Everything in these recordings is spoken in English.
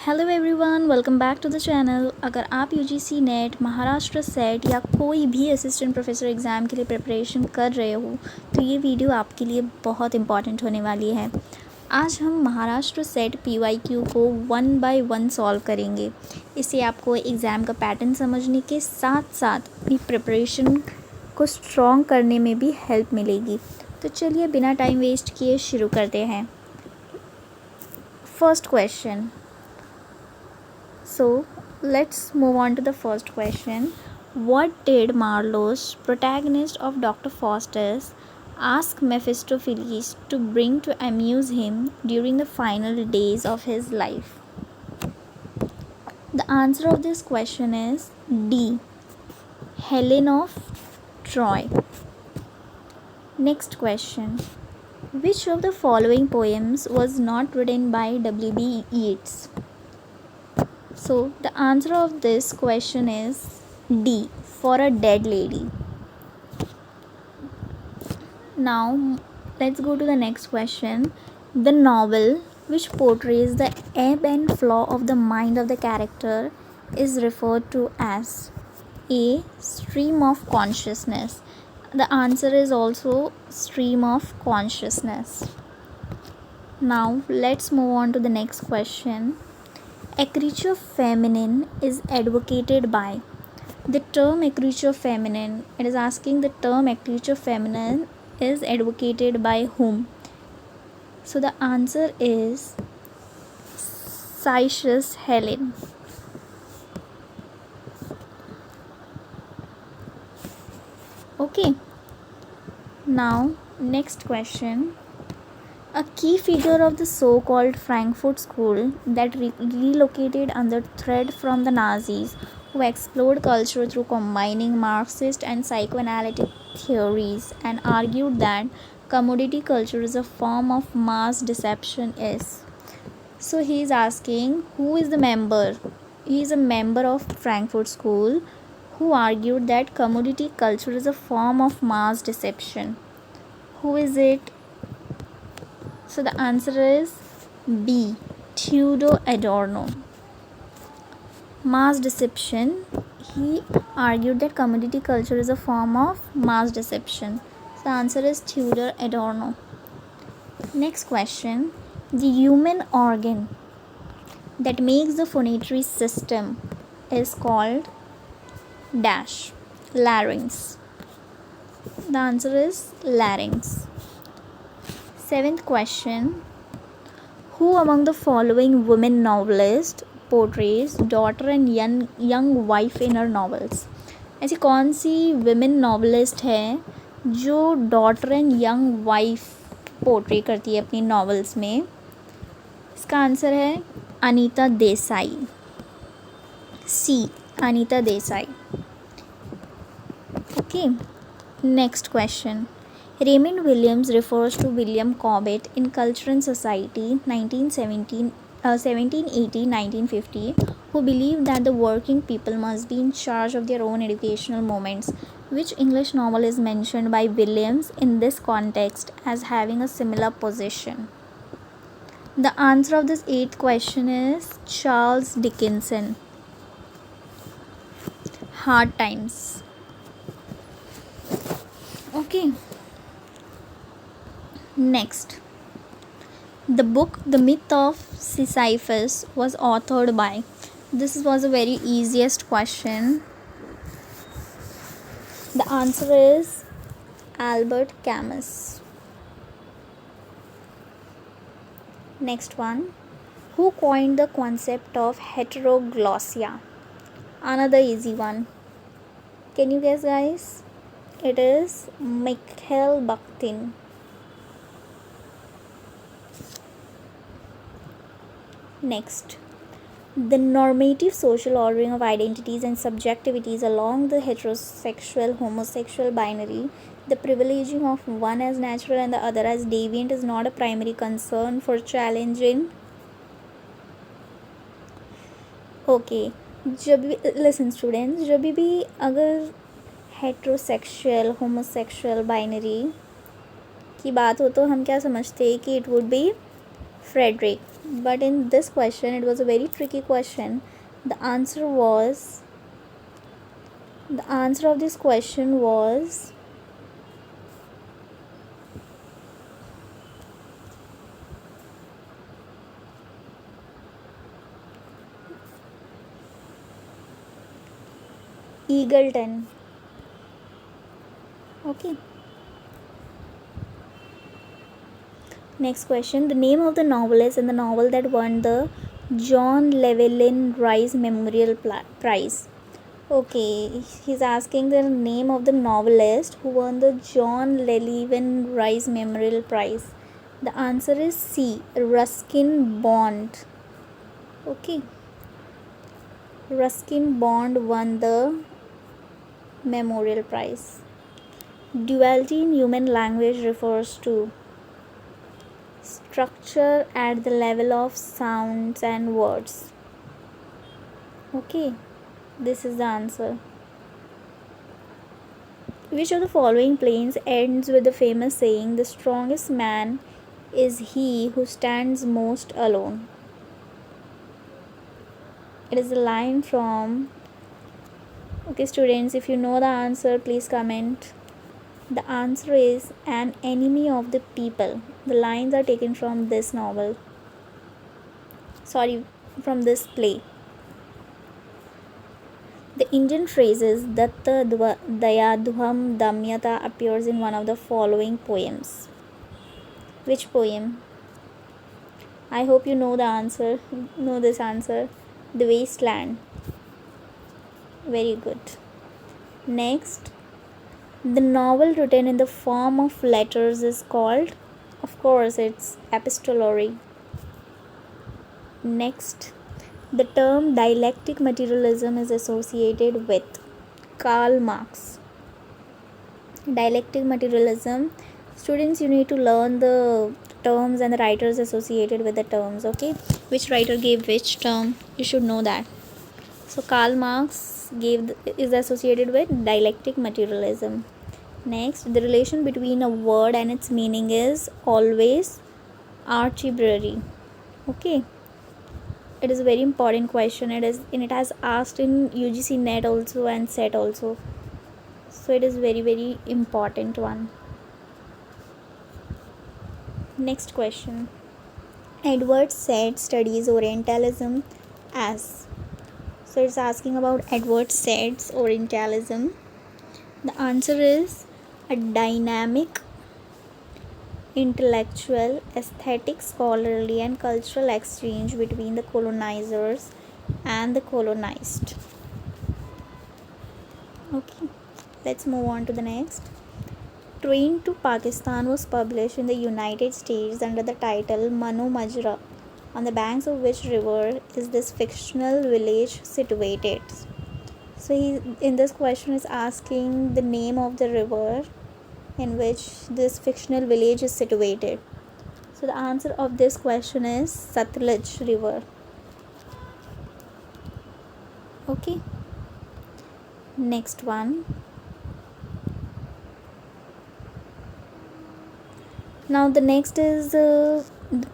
Hello everyone, welcome back to the channel. अगर आप UGC net, Maharashtra set या कोई भी असिस्टेंट प्रोफेसर एग्ज़ाम के लिए प्रिपरेशन कर रहे हो तो ये वीडियो आपके लिए बहुत इंपॉर्टेंट होने वाली है। आज हम महाराष्ट्र सेट PYQ को 1 बाय 1 सॉल्व करेंगे। इससे आपको एग्ज़ाम का पैटर्न समझने के साथ साथ अपनी प्रिपरेशन को स्ट्रॉन्ग करने में भी हेल्प मिलेगी। तो चलिए बिना टाइम वेस्ट किए शुरू करते हैं। First question. So let's move on to the first question. What did Marlowe's protagonist of Dr. Faustus ask Mephistopheles to bring to amuse him during the final days of his life? The answer of this question is D. Helen of Troy. Next question. Which of the following poems was not written by W.B. Yeats? So the answer of this question is D, For a Dead Lady. Now let's go to the next question. The novel which portrays the ebb and flow of the mind of the character is referred to as A. Stream of Consciousness. The answer is also Stream of Consciousness. Now let's move on to the next question. Acreture feminine is advocated by. The term acreture feminine, it is asking the term acreture feminine is advocated by whom? So the answer is Cassius Helen. Okay. Now next question. A key figure of the so-called Frankfurt School that relocated under threat from the Nazis, who explored culture through combining Marxist and psychoanalytic theories and argued that commodity culture is a form of mass deception is. So he is asking who is the member. He is a member of Frankfurt School who argued that commodity culture is a form of mass deception. Who is it? So the answer is B. Theodor Adorno. Mass deception. He argued that commodity culture is a form of mass deception. So the answer is Theodor Adorno. Next question. The human organ that makes the phonatory system is called dash. Larynx. The answer is larynx. Seventh question. Who among the following women novelists portrays daughter and young wife in her novels? ऐसी कौन सी women novelist है जो daughter and young wife portray करती है अपनी novels में? इसका answer है Anita Desai. C. Anita Desai. Okay. Next question. Raymond Williams refers to William Cobbett in Culture and Society 1780-1950, who believed that the working people must be in charge of their own educational moments. Which English novel is mentioned by Williams in this context as having a similar position? The answer of this 8th question is Charles Dickinson. Hard Times. Okay. Next, the book The Myth of Sisyphus was authored by. This was a very easiest question. The answer is Albert Camus. Next one. Who coined the concept of heteroglossia? Another easy one. Can you guess, guys? It is Mikhail Bakhtin. Next, the normative social ordering of identities and subjectivities along the heterosexual homosexual binary, the privileging of one as natural and the other as deviant, is not a primary concern for challenging. Okay, listen students, जब भी अगर heterosexual homosexual binary की बात हो तो हम क्या समझते हैं कि it would be Frederick. But in this question, it was a very tricky question. The answer of this question was Eagleton. Okay. Next question. The name of the novelist in the novel that won the John Llewellyn Rice Memorial Prize. Okay, he's asking the name of the novelist who won the John Llewellyn Rice Memorial Prize. The answer is C. Ruskin Bond. Okay. Ruskin Bond won the Memorial Prize. Duality in human language refers to structure at the level of sounds and words. Okay, this is the answer. Which of the following plays ends with the famous saying, "The strongest man is he who stands most alone"? It is a line from. Okay, students, if you know the answer, please comment. The answer is "an enemy of the people." The lines are taken from this novel. From this play. The Indian phrases Datta Daya Dhuham Damyata appears in one of the following poems. Which poem? I hope you know the answer. Know this answer. The Wasteland. Very good. Next, the novel written in the form of letters is called, of course, it's epistolary. Next, the term dialectic materialism is associated with Karl Marx. Dialectic materialism, students, you need to learn the terms and the writers associated with the terms. Okay, which writer gave which term, you should know that. So Karl Marx is associated with dialectic materialism. Next, the relation between a word and its meaning is always arbitrary. Okay, it is a very important question. It has asked in UGC NET also and SET also. So it is very important one. Next question. Edward Said studies Orientalism as. So it's asking about Edward Said's Orientalism. The answer is a dynamic, intellectual, aesthetic, scholarly, and cultural exchange between the colonizers and the colonized. Okay, let's move on to the next. Train to Pakistan was published in the United States under the title Mano Majra. On the banks of which river is this fictional village situated? So he in this question is asking the name of the river in which this fictional village is situated. So the answer of this question is Satluj River. Okay. Next one. Now the next is the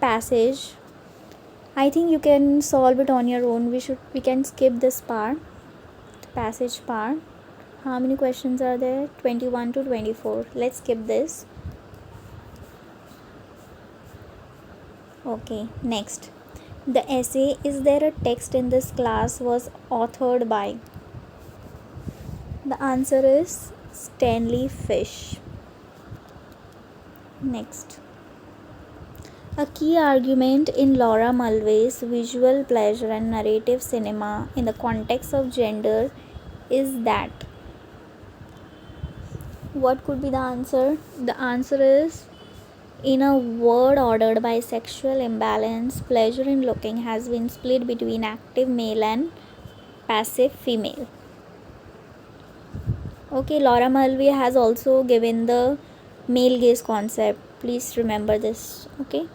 passage. I think you can solve it on your own. We can skip this part, the passage part. How many questions are there? 21 to 24. Let's skip this. Okay, next. The essay "Is There a Text in This Class" was authored by. The answer is Stanley Fish. Next. A key argument in Laura Mulvey's visual pleasure and narrative cinema in the context of gender is that. What could be the answer? The answer is, in a word ordered by sexual imbalance, pleasure in looking has been split between active male and passive female. Okay, Laura Mulvey has also given the male gaze concept. Please remember this. Okay,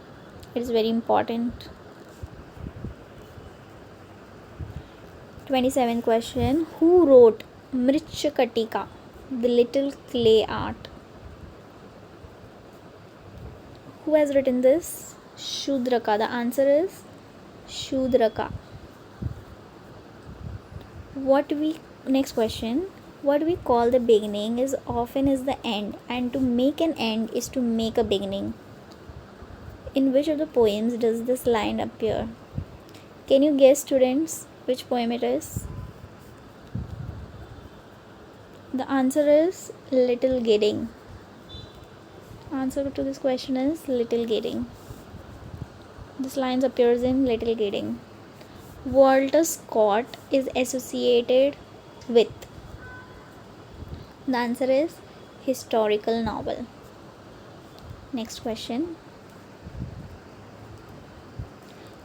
it is very important. 27th question. Who wrote Mrichkatika, the little clay art? Who has written this? Shudraka. The answer is Shudraka. Next question. What we call the beginning is often is the end, and to make an end is to make a beginning. In which of the poems does this line appear? Can you guess, students, which poem it is? The answer is Little Gidding. Answer to this question is Little Gidding. This line appears in Little Gidding. Walter Scott is associated with. The answer is historical novel. Next question.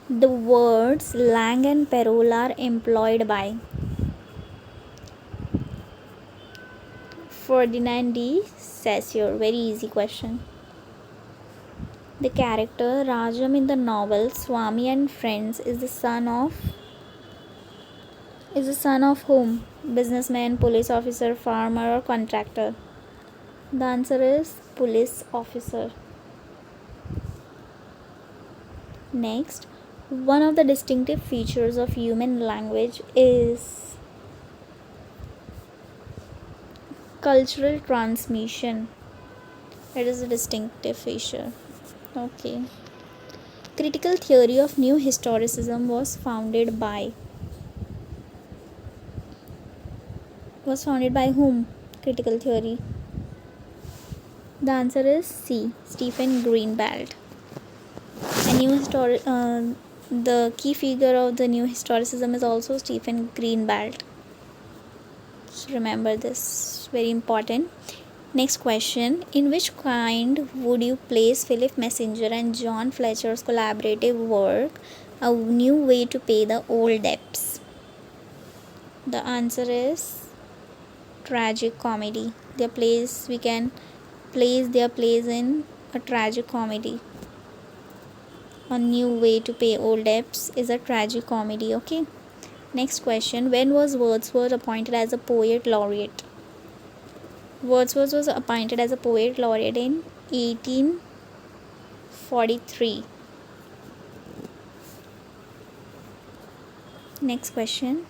The words Lang and Parole are employed by. Ferdinand de Saussure. Very easy question. The character Rajam in the novel Swami and Friends is the son of whom? Businessman, police officer, farmer, or contractor? The answer is police officer. Next, one of the distinctive features of human language is cultural transmission. It is a distinctive feature. Okay. Critical theory of new historicism was founded by whom? Critical theory. The answer is C. Stephen Greenblatt. The key figure of the new historicism is also Stephen Greenblatt. So remember this, very important. Next question. In which kind would you place Philip Messenger and John Fletcher's collaborative work, A New Way to Pay the Old Debts? The answer is tragic comedy. We can place their plays in a tragic comedy. A New Way to Pay Old Debts is a tragic comedy. Okay. Next question. When was Wordsworth appointed as a poet laureate? Wordsworth was appointed as a poet laureate in 1843. Next question.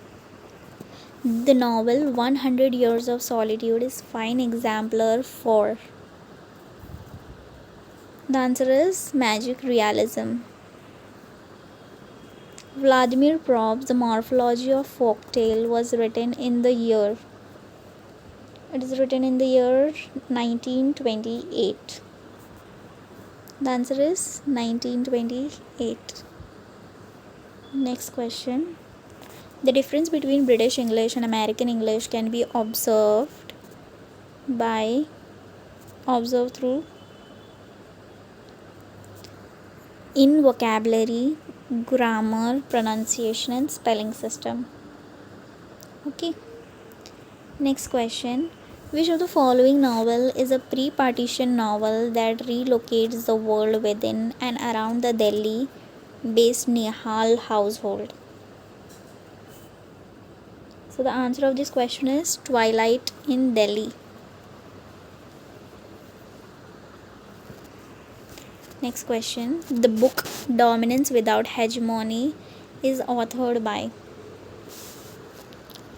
The novel 100 Years of Solitude is fine exemplar for. The answer is magic realism. Vladimir Probst's The Morphology of Folktale was written in the year. It is written in the year 1928. The answer is 1928. Next question. The difference between British English and American English can be observed through in vocabulary, grammar, pronunciation, and spelling system. Okay. Next question. Which of the following novel is a pre-partition novel that relocates the world within and around the Delhi-based Nihal household? So the answer of this question is Twilight in Delhi. Next question. The book Dominance Without Hegemony is authored by.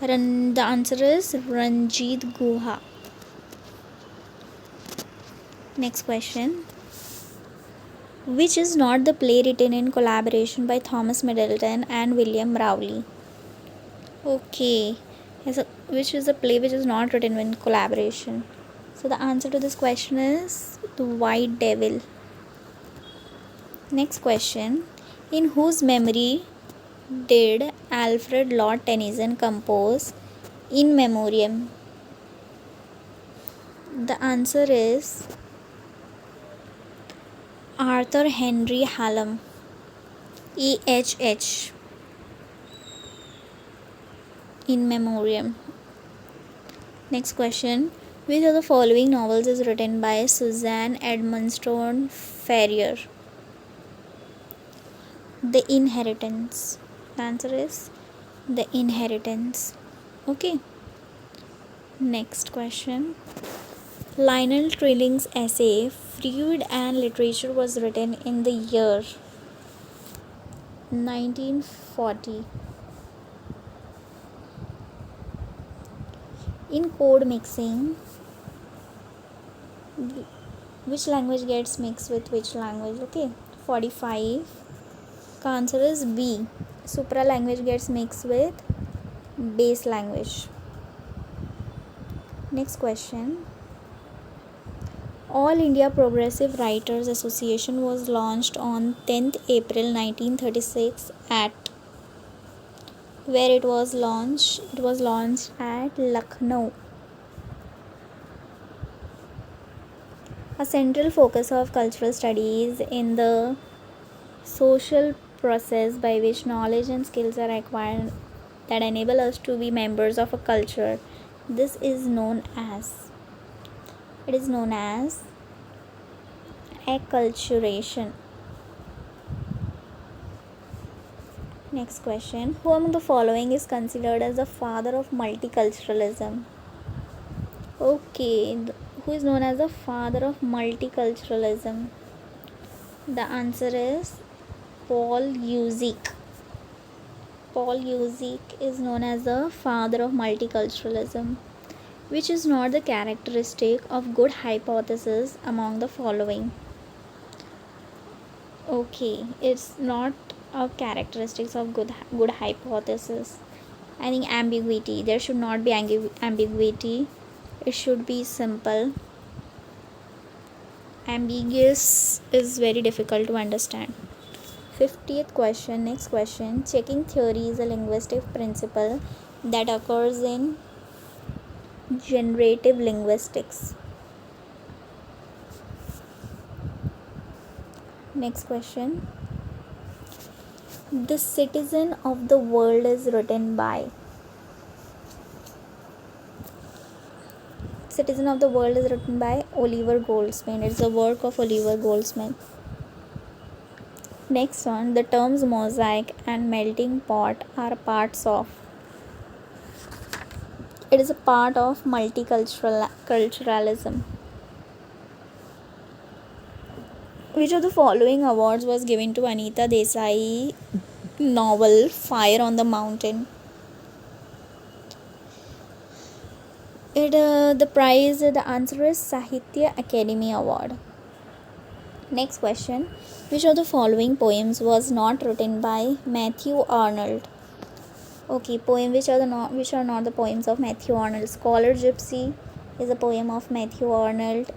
The answer is Ranjit Guha. Next question. Which is not the play written in collaboration by Thomas Middleton and William Rowley? Okay. Which is the play which is not written in collaboration? So the answer to this question is The White Devil. Next question. In whose memory did Alfred Lord Tennyson compose In Memoriam? The answer is Arthur Henry Hallam. AHH. In Memoriam. Next question. Which of the following novels is written by Suzanne Edmondstone Ferrier? The Inheritance. The answer is The Inheritance. Okay. Next question. Lionel Trilling's essay Freud and Literature was written in the year. 1940. In code mixing, which language gets mixed with which language? Okay, 45. The answer is B. Supra language gets mixed with base language. Next question. All India Progressive Writers Association was launched on 10th April 1936 at where it was launched? It was launched at Lucknow. A central focus of cultural studies in the social process by which knowledge and skills are acquired that enable us to be members of a culture. This is known as acculturation. Next question. Who among the following is considered as the father of multiculturalism? Okay, who is known as the father of multiculturalism? The answer is Paul Yuzik. Paul Yuzik is known as the father of multiculturalism. Which is not the characteristic of good hypothesis among the following? Okay, it's not a characteristics of good hypothesis. I think ambiguity. There should not be ambiguity. It should be simple. Ambiguous is very difficult to understand. 50th question. Next question. Checking theory is a linguistic principle that occurs in generative linguistics. Next question. The Citizen of the World is written by. Citizen of the World is written by Oliver Goldsmith. It's a work of Oliver Goldsmith. Next one. The terms mosaic and melting pot are parts of. It is a part of multiculturalism. Which of the following awards was given to Anita Desai novel Fire on the Mountain? The prize, the answer is Sahitya Academy Award. Next question. Which of the following poems was not written by Matthew Arnold? Okay, which are not the poems of Matthew Arnold? Scholar Gypsy is a poem of Matthew Arnold.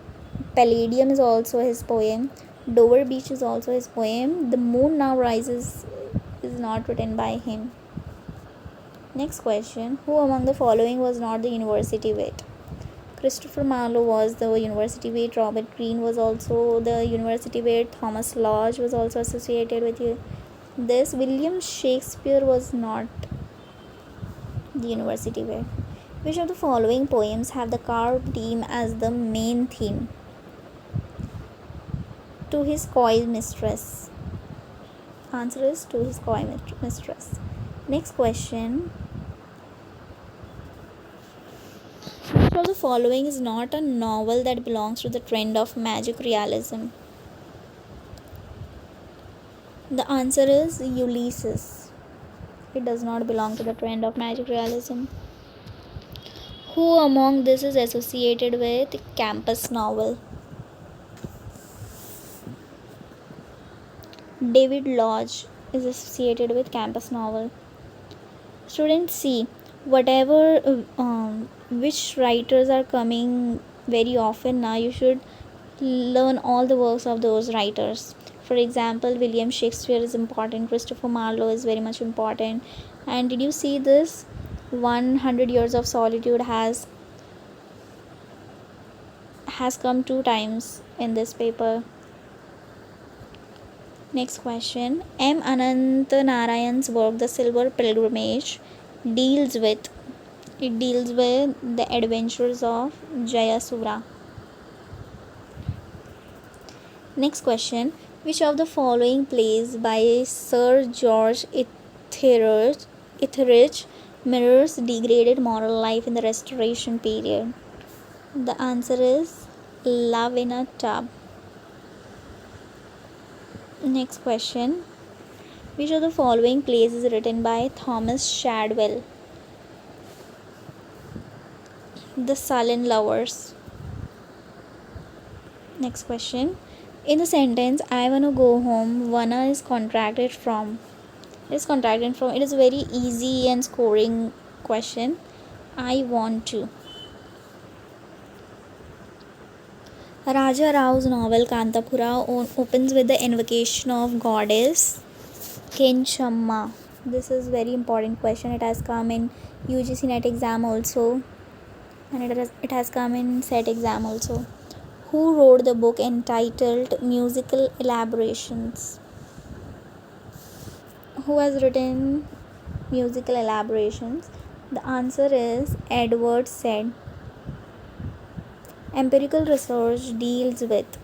Palladium is also his poem. Dover Beach is also his poem. The Moon Now Rises is not written by him. Next question. Who among the following was not the university wit? Christopher Marlowe was the university wit. Robert Greene was also the university wit. Thomas Lodge was also associated with this. William Shakespeare was not the university wit. Which of the following poems have the carved theme as the main theme? To His Coy Mistress. Answer is To His Coy Mistress. Next question. Which of the following is not a novel that belongs to the trend of magic realism? The answer is Ulysses. It does not belong to the trend of magic realism. Who among this is associated with campus novel? David Lodge is associated with campus novel. Students, see, whatever which writers are coming very often now, you should learn all the works of those writers. For example, William Shakespeare is important. Christopher Marlowe is very much important. And did you see this? 100 Years of Solitude has come 2 times in this paper. Next question. M. Ananta Narayan's work, The Silver Pilgrimage, deals with the adventures of Jayasura. Next question. Which of the following plays by Sir George Etheridge mirrors degraded moral life in the Restoration period? The answer is Love in a Tub. Next question. Which of the following plays is written by Thomas Shadwell? The Sullen Lovers. Next question. In the sentence, I wanna go home, wanna is contracted from. It is a very easy and scoring question. I want to. Raja Rao's novel Kantapura opens with the invocation of goddess Kenchamma. This is very important question. It has come in UGC NET exam also, and it has come in SET exam also. Who wrote the book entitled Musical Elaborations? Who has written Musical Elaborations? The answer is Edward Said. Empirical research deals with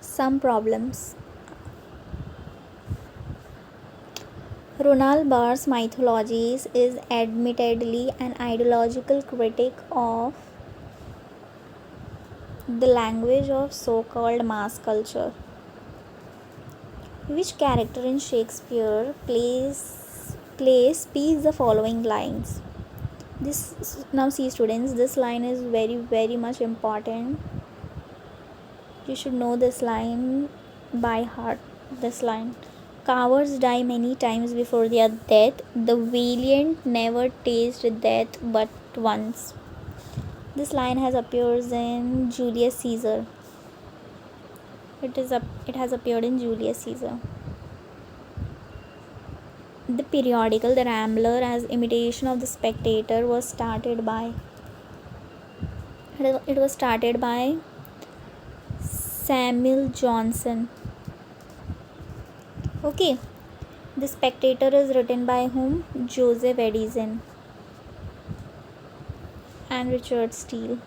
some problems. Ronald Barthes' Mythologies is admittedly an ideological critique of the language of so-called mass culture. Which character in Shakespeare speaks the following lines? Now see students, this line is very much important. You should know this line by heart. This line: cowards die many times before their death, the valiant never taste death but once. This line has appears in Julius Caesar. It has appeared in Julius Caesar. The periodical The Rambler, as imitation of the Spectator, was started by Samuel Johnson. Okay. The Spectator is written by whom? Joseph Edison and Richard Steele.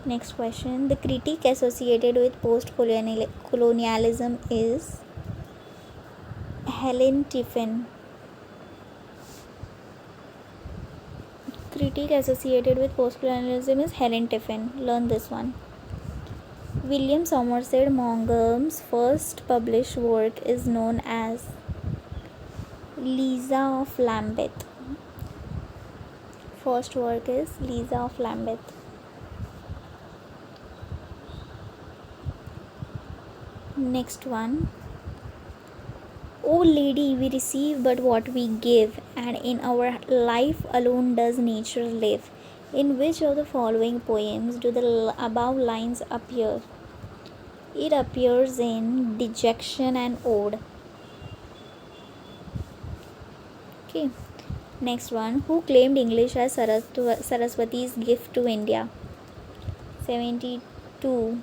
Next question. The critique associated with post-colonialism is Helen Tiffin. Critique associated with post-colonialism is Helen Tiffin. Learn this one. William Somerset Maugham's first published work is known as Liza of Lambeth. First work is Liza of Lambeth. Next one. O lady, we receive but what we give, and in our life alone does nature live. In which of the following poems do the above lines appear? It appears in Dejection and Ode. Okay. Next one. Who claimed English as Saraswati's gift to India? 72.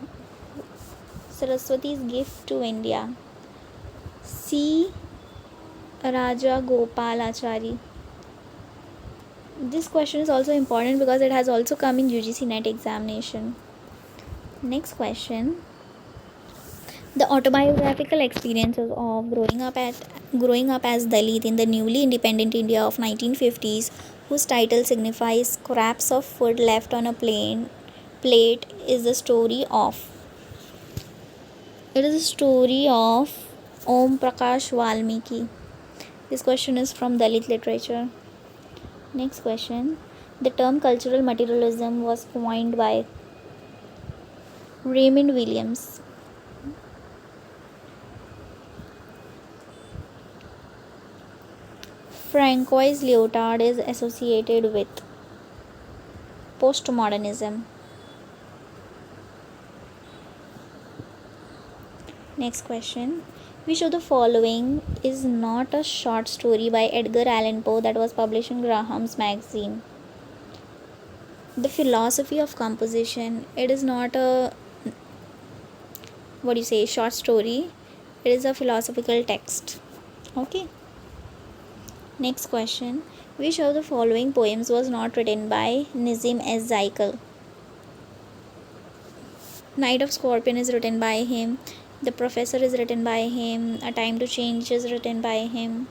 Saraswati's gift to India. C. Raja Gopalachari. This question is also important because it has also come in UGC NET examination. Next question. The autobiographical experiences of growing up as Dalit in the newly independent India of 1950s, whose title signifies scraps of food left on a plate, is the story of. It is a story of Om Prakash Valmiki. This question is from Dalit literature. Next question. The term cultural materialism was coined by Raymond Williams. Francois Lyotard is associated with postmodernism. Next question. Which of the following is not a short story by Edgar Allan Poe that was published in Graham's magazine? The Philosophy of Composition. It is not a short story. It is a philosophical text. Okay. Next question. Which of the following poems was not written by Nizam S. Zaikal? Night of Scorpion is written by him. The Professor is written by him. A Time to Change is written by him.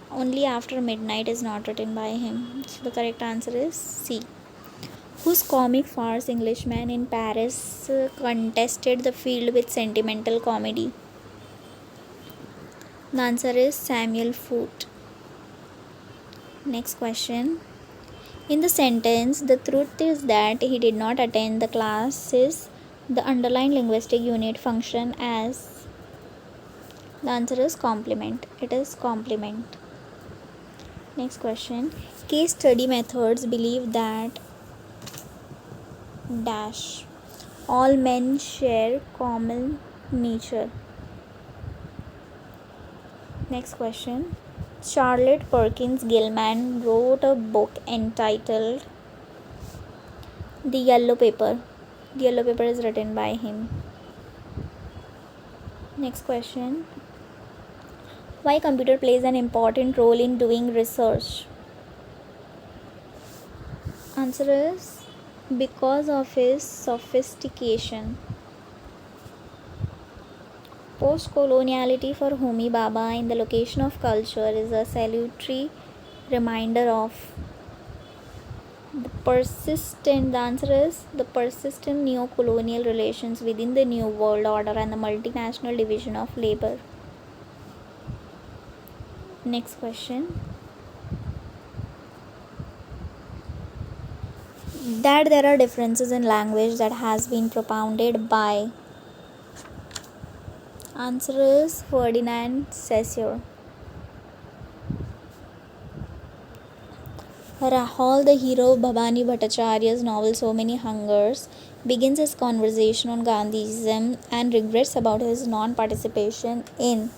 Only After Midnight is not written by him. So the correct answer is C. Whose comic farce Englishman in Paris contested the field with sentimental comedy? The answer is Samuel Foote. Next question. In the sentence, the truth is that he did not attend the classes, the underlying linguistic unit function as. The answer is complement. It is complement. Next question. Case study methods believe that dash all men share common nature. Next question. Charlotte Perkins Gilman wrote a book entitled The Yellow Paper. The Yellow Paper is written by him. Next question. Why computer plays an important role in doing research? Answer is because of his sophistication. Post-coloniality for Homi Bhabha in the location of culture is a salutary reminder of the answer is the persistent neo-colonial relations within the New World Order and the multinational division of labor. Next question. That there are differences in language that has been propounded by. Answer is Ferdinand Saussure. Rahul, the hero of Bhavani Bhattacharya's novel So Many Hungers, begins his conversation on Gandhism and regrets about his non-participation in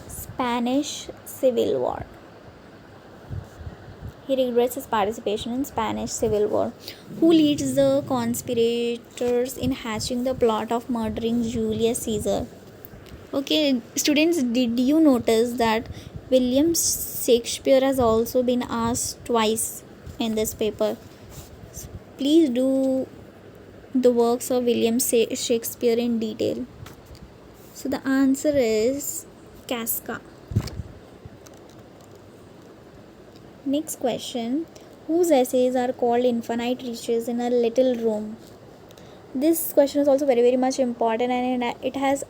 Spanish Civil War. He regrets his participation in Spanish Civil War. Who leads the conspirators in hatching the plot of murdering Julius Caesar? Okay, students, did you notice that William Shakespeare has also been asked twice in this paper? Please do the works of William Shakespeare in detail. So the answer is Casca. Next question. Whose essays are called Infinite Riches in a Little Room? This question is also very much important, and it has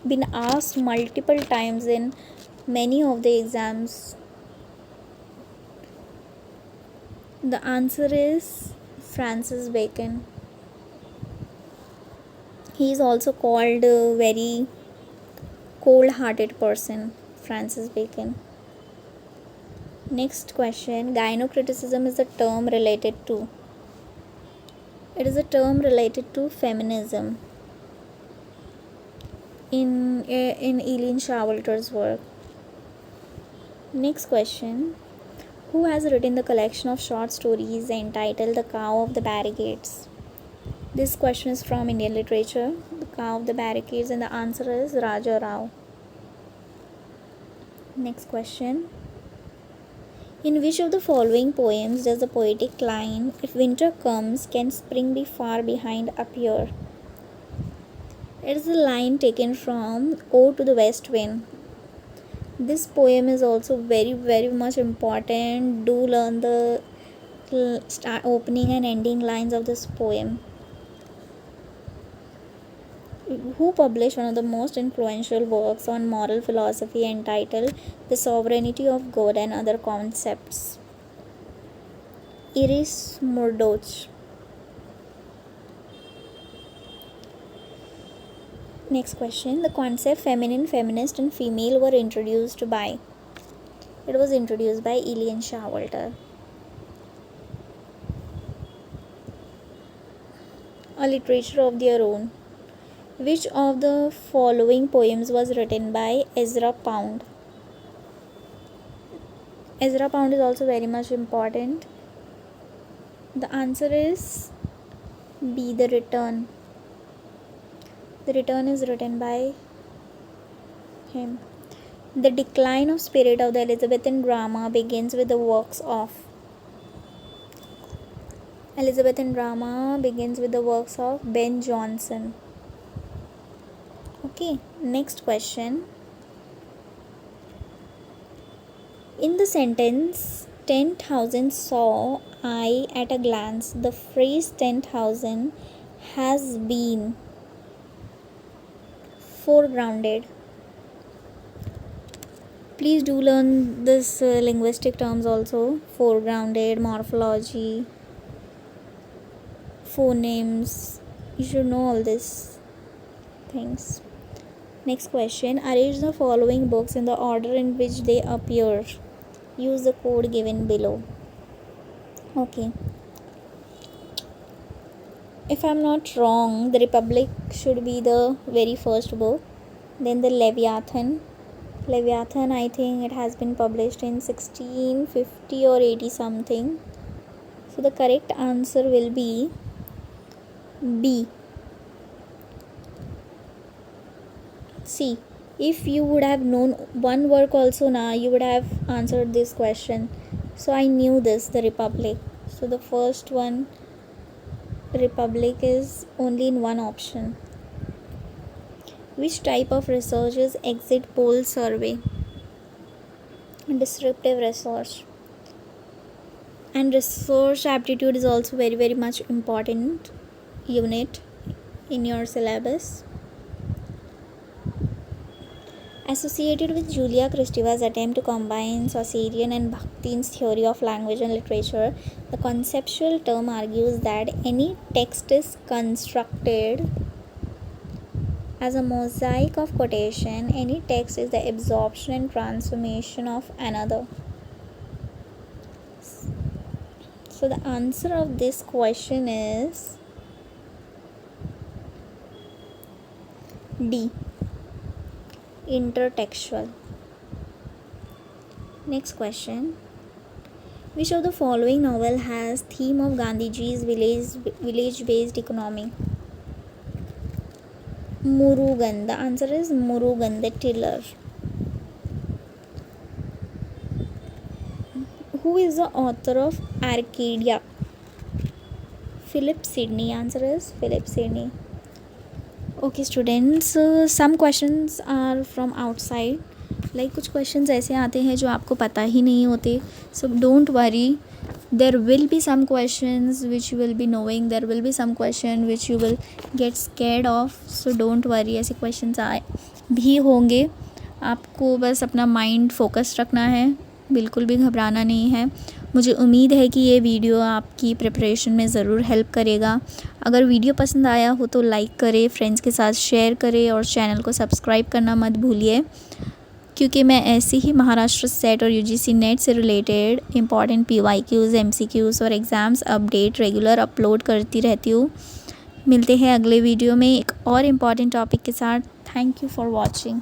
been asked multiple times in many of the exams. The answer is Francis Bacon. He is also called a very cold-hearted person, Francis Bacon. Next question. Gynocriticism is a term related to. It is a term related to feminism in Eileen Shawalter's work. Next question. Who has written the collection of short stories entitled The Cow of the Barricades? This question is from Indian literature. The Cow of the Barricades, and the answer is Raja Rao. Next question. In which of the following poems does the poetic line, "If winter comes, can spring be far behind?" appear? It is a line taken from Ode to the West Wind. This poem is also very much important. Do learn the opening and ending lines of this poem. Who published one of the most influential works on moral philosophy entitled The Sovereignty of God and Other Concepts? Iris Murdoch. Next question. The concept feminine, feminist and female were introduced by. It was introduced by Eileen Shawalter. A literature of their own. Which of the following poems was written by Ezra Pound? Ezra Pound is also very much important. The answer is B, The Return. The Return is written by him. The decline of spirit of the Elizabethan drama begins with the works of. Elizabethan drama begins with the works of Ben Jonson. Okay, next question. In the sentence 10,000 saw eye at a glance. The phrase 10,000 has been foregrounded. Please do learn this linguistic terms also. Foregrounded, morphology, phonemes. You should know all these things. Next question. Arrange the following books in the order in which they appear. Use the code given below. Okay. If I'm not wrong, the Republic should be the very first book. Then the Leviathan. Leviathan, I think it has been published in 1650 or 80 something. So the correct answer will be B. See, if you would have known one work also now, you would have answered this question. So I knew this, the Republic. So the first one, Republic, is only in one option. Which type of research is exit poll survey? Descriptive research. And research aptitude is also very much important unit in your syllabus. Associated with Julia Kristeva's attempt to combine Sausarian and Bakhtin's theory of language and literature, the conceptual term argues that any text is constructed as a mosaic of quotation. Any text is the absorption and transformation of another. So the answer of this question is D. Intertextual. Next question. Which of the following novel has theme of Gandhiji's village-based economy? Murugan. The answer is Murugan, the Tiller. Who is the author of Arcadia? Philip Sidney. Answer is Philip Sidney. Okay students, some questions are from outside. Like कुछ questions ऐसे आते हैं जो आपको पता ही नहीं होते. So don't worry. There will be some questions which you will be knowing. There will be some question which you will get scared of. So don't worry. ऐसे questions आए भी होंगे. आपको बस अपना mind focus रखना है. बिल्कुल भी घबराना नहीं है. मुझे उम्मीद है कि ये वीडियो आपकी प्रिपरेशन में ज़रूर हेल्प करेगा. अगर वीडियो पसंद आया हो तो लाइक करें, फ्रेंड्स के साथ शेयर करें और चैनल को सब्सक्राइब करना मत भूलिए, क्योंकि मैं ऐसे ही महाराष्ट्र सेट और यूजीसी नेट से रिलेटेड इंपॉर्टेंट PYQs, MCQs और एग्ज़ाम्स अपडेट रेगुलर अपलोड करती रहती हूँ. मिलते हैं अगले वीडियो में एक और इम्पॉर्टेंट टॉपिक के साथ. Thank you for watching.